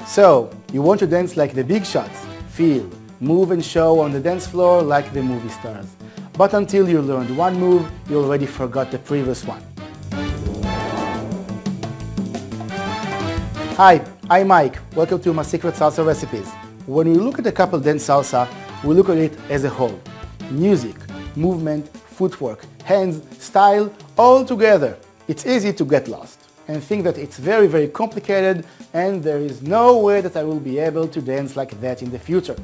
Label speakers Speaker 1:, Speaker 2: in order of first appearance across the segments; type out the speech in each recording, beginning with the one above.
Speaker 1: So, you want to dance like the big shots, feel, move and show on the dance floor like the movie stars. But until you learned one move, you already forgot the previous one. Hi, I'm Mike. Welcome to my secret salsa recipes. When we look at a couple dance salsa, we look at it as a whole. Music, movement, footwork, hands, style, all together. It's easy to get lost and think that it's very, very complicated and there is no way that I will be able to dance like that in the future.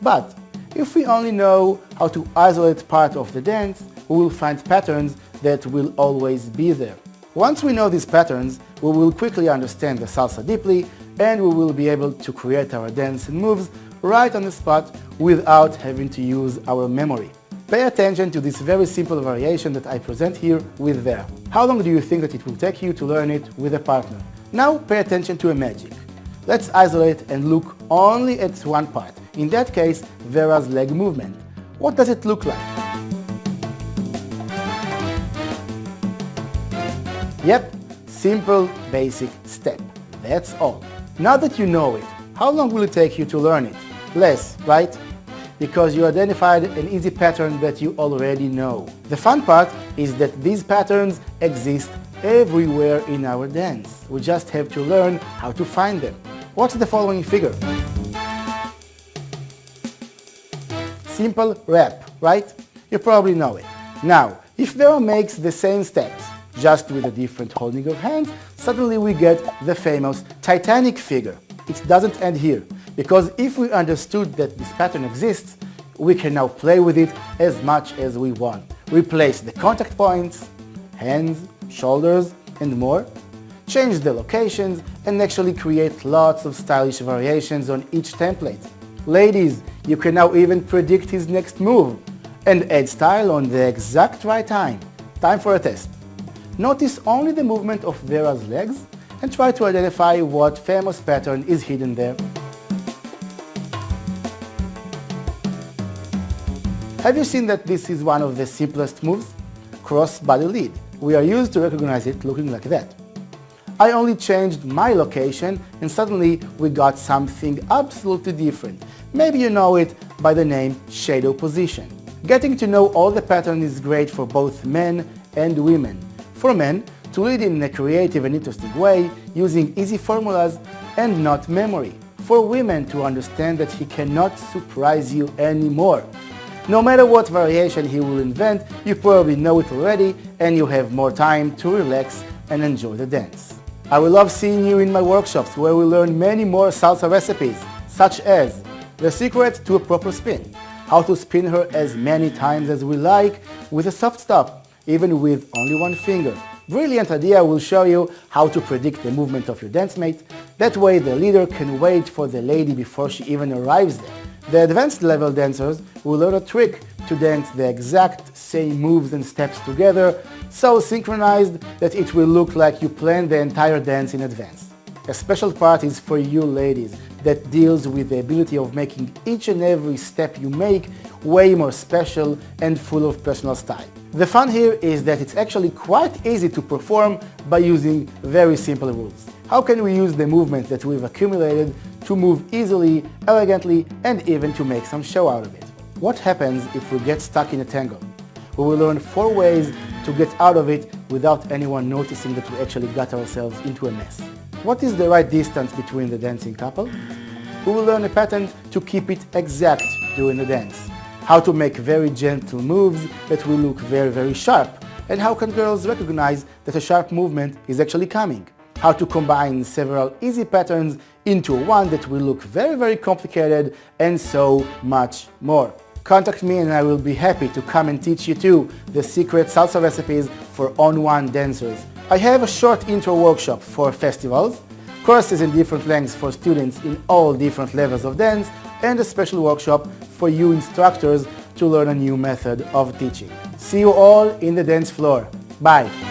Speaker 1: But if we only know how to isolate part of the dance, we will find patterns that will always be there. Once we know these patterns, we will quickly understand the salsa deeply and we will be able to create our dance and moves right on the spot without having to use our memory. Pay attention to this very simple variation that I present here with Vera. How long do you think that it will take you to learn it with a partner? Now pay attention to a magic. Let's isolate and look only at one part. In that case, Vera's leg movement. What does it look like? Yep, simple, basic step. That's all. Now that you know it, how long will it take you to learn it? Less, right? Because you identified an easy pattern that you already know. The fun part is that these patterns exist everywhere in our dance. We just have to learn how to find them. What's the following figure? Simple rap, right? You probably know it. Now, if Vera makes the same steps, just with a different holding of hands, suddenly we get the famous Titanic figure. It doesn't end here, because if we understood that this pattern exists, we can now play with it as much as we want. Replace the contact points, hands, shoulders, and more. Change the locations and actually create lots of stylish variations on each template. Ladies, you can now even predict his next move and add style on the exact right time. Time for a test. Notice only the movement of Vera's legs and try to identify what famous pattern is hidden there. Have you seen that this is one of the simplest moves? Cross body lead. We are used to recognize it looking like that. I only changed my location and suddenly we got something absolutely different. Maybe you know it by the name shadow position. Getting to know all the pattern is great for both men and women. For men, to lead in a creative and interesting way, using easy formulas and not memory. For women, to understand that he cannot surprise you anymore. No matter what variation he will invent, you probably know it already and you have more time to relax and enjoy the dance. I will love seeing you in my workshops where we learn many more salsa recipes, such as the secret to a proper spin, how to spin her as many times as we like with a soft stop, even with only one finger. Brilliant idea will show you how to predict the movement of your dance mate. That way the leader can wait for the lady before she even arrives there. The advanced level dancers will learn a trick to dance the exact same moves and steps together, so synchronized that it will look like you planned the entire dance in advance. A special part is for you ladies that deals with the ability of making each and every step you make way more special and full of personal style. The fun here is that it's actually quite easy to perform by using very simple rules. How can we use the movement that we've accumulated to move easily, elegantly, and even to make some show out of it? What happens if we get stuck in a tangle? We will learn 4 ways to get out of it without anyone noticing that we actually got ourselves into a mess. What is the right distance between the dancing couple? We will learn a pattern to keep it exact during the dance. How to make very gentle moves that will look very, very sharp. And how can girls recognize that a sharp movement is actually coming? How to combine several easy patterns into one that will look very, very complicated, and so much more. Contact me and I will be happy to come and teach you too the secret salsa recipes for on-one dancers. I have a short intro workshop for festivals, courses in different lengths for students in all different levels of dance, and a special workshop for you instructors to learn a new method of teaching. See you all in the dance floor. Bye!